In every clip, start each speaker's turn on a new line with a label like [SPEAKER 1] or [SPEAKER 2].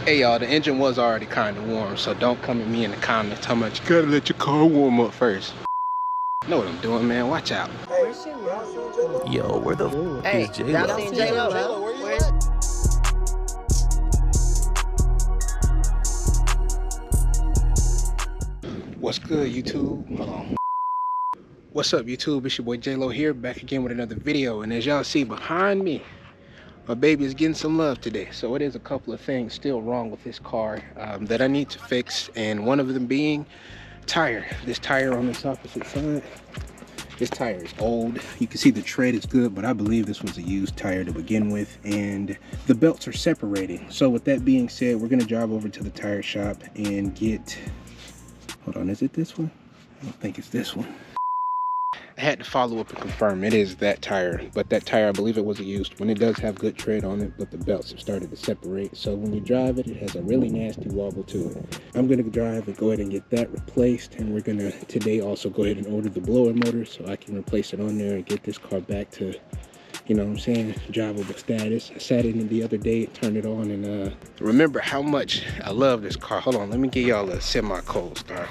[SPEAKER 1] Hey y'all, the engine was already kind of warm, so don't come at me in the comments how much you gotta let your car warm up first. Know what I'm doing, man. Watch out.
[SPEAKER 2] Yo, where the f is J-Lo?
[SPEAKER 3] Y'all seen J-Lo? Where you at?
[SPEAKER 1] What's good, YouTube? Hold on. What's up, YouTube? It's your boy J-Lo here, back again with another video. And as y'all see behind me, my baby is getting some love today. So it is a couple of things still wrong with this car that I need to fix, and one of them being tire. This tire on this opposite side, this tire is old. You can see the tread is good, but I believe this was a used tire to begin with, and the belts are separating. So with that being said, we're gonna drive over to the tire shop and get, hold on, is it this one? I don't think it's this one. I had to follow up and confirm it is that tire, but that tire, I believe it was a used one. It does have good tread on it, but the belts have started to separate. So when you drive it, it has a really nasty wobble to it. I'm gonna drive and go ahead and get that replaced, and we're gonna today also go ahead and order the blower motor so I can replace it on there and get this car back to, you know what I'm saying, drivable status. I sat in it the other day, turned it on, and remember how much I love this car. Hold on, let me give y'all a semi-cold start.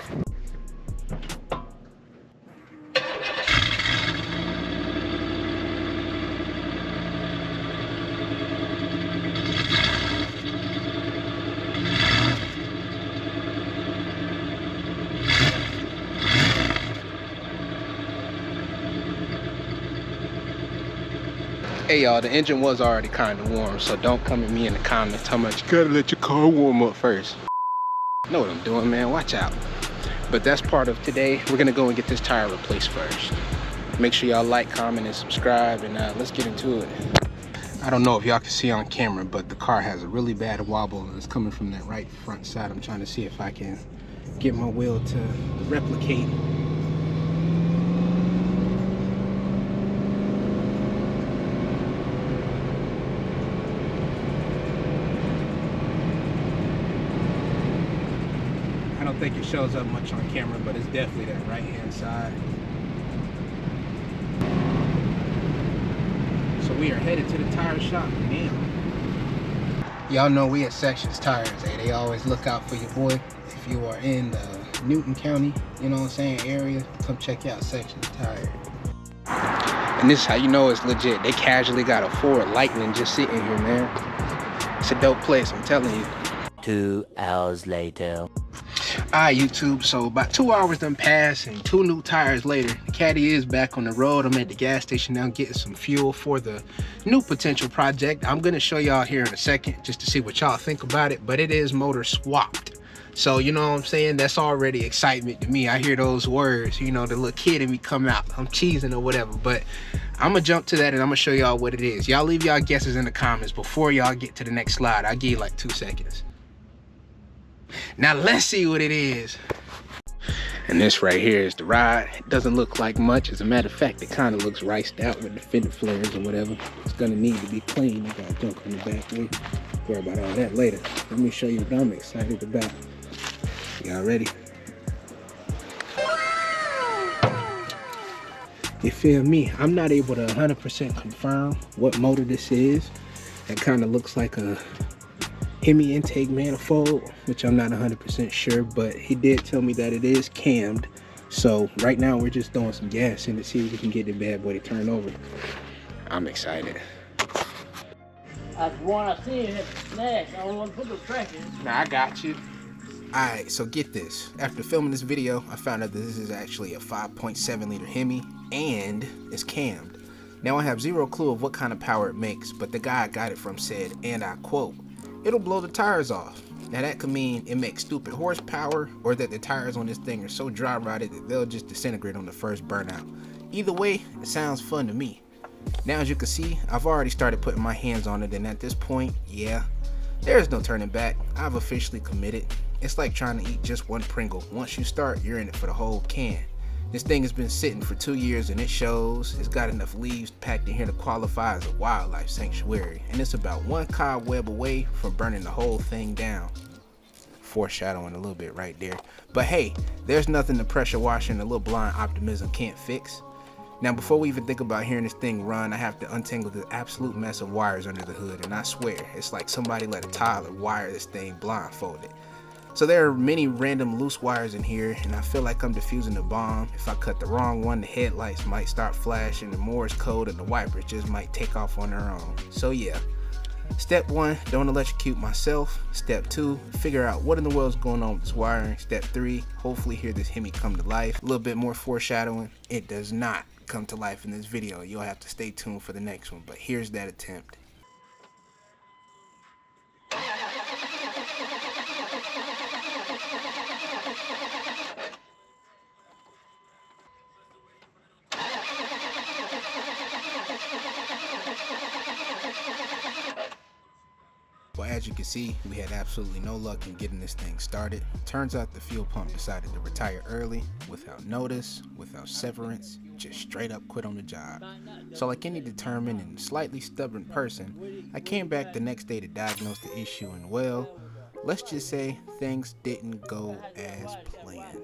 [SPEAKER 1] Hey y'all, the engine was already kind of warm, so don't come at me in the comments how much you gotta let your car warm up first. Know what I'm doing, man. Watch out. But that's part of today. We're gonna go and get this tire replaced first. Make sure y'all like, comment, and subscribe, and let's get into it. I don't know if y'all can see on camera, but the car has a really bad wobble. It's coming from that right front side. I'm trying to see if I can get my wheel to replicate. I don't think it shows up much on camera, but it's definitely that right hand side. So we are headed to the tire shop now. Y'all know we at Sections Tires, they always look out for your boy. If you are in the Newton County, you know what I'm saying, area, come check out Sections Tires. And this is how you know it's legit. They casually got a Ford Lightning just sitting here, man. It's a dope place, I'm telling you.
[SPEAKER 2] 2 hours later.
[SPEAKER 1] Alright, YouTube, so about 2 hours done passed and 2 new tires later, the Caddy is back on the road. I'm at the gas station now getting some fuel for the new potential project. I'm gonna show y'all here in a second just to see what y'all think about it, but it is motor swapped. So you know what I'm saying, that's already excitement to me. I hear those words, you know, the little kid in me come out. I'm cheesing or whatever, but I'm gonna jump to that and I'm gonna show y'all what it is. Y'all leave y'all guesses in the comments before y'all get to the next slide. I'll give you like 2 seconds. Now let's see what it is. And this right here is the ride. It doesn't look like much. As a matter of fact, it kind of looks riced out with the fender flares or whatever. It's gonna need to be clean. I got junk on the back. We'll worry about all that later. Let me show you what I'm excited about. Y'all ready? You feel me? I'm not able to 100% confirm what motor this is. It kind of looks like a Hemi intake manifold, which I'm not 100% sure, but he did tell me that it is cammed. So right now we're just throwing some gas in to see if we can get the bad boy to turn over. I'm excited.
[SPEAKER 3] That's one I seen at the snacks. I don't want to put the track in.
[SPEAKER 1] Nah, I got you. Alright, so get this. After filming this video, I found out that this is actually a 5.7 liter Hemi and it's cammed. Now I have zero clue of what kind of power it makes, but the guy I got it from said, and I quote, "It'll blow the tires off." Now that could mean it makes stupid horsepower, or that the tires on this thing are so dry rotted that they'll just disintegrate on the first burnout. Either way, it sounds fun to me. Now as you can see, I've already started putting my hands on it, and at this point, yeah, there's no turning back. I've officially committed. It's like trying to eat just one Pringle. Once you start, you're in it for the whole can. This thing has been sitting for 2 years and it shows. It's got enough leaves packed in here to qualify as a wildlife sanctuary, and it's about 1 cobweb away from burning the whole thing down. Foreshadowing a little bit right there. But hey, there's nothing the pressure washer and a little blind optimism can't fix. Now before we even think about hearing this thing run, I have to untangle the absolute mess of wires under the hood, and I swear, it's like somebody let a toddler wire this thing blindfolded. So there are many random loose wires in here, and I feel like I'm defusing a bomb. If I cut the wrong one, the headlights might start flashing, the Morse code and the wipers just might take off on their own. So yeah. Step 1, don't electrocute myself. Step 2, figure out what in the world is going on with this wiring. Step 3, hopefully hear this Hemi come to life. A little bit more foreshadowing. It does not come to life in this video. You'll have to stay tuned for the next one, but here's that attempt. Well, as you can see, we had absolutely no luck in getting this thing started. Turns out the fuel pump decided to retire early, without notice, without severance, just straight up quit on the job. So like any determined and slightly stubborn person, I came back the next day to diagnose the issue, and well, let's just say things didn't go as planned.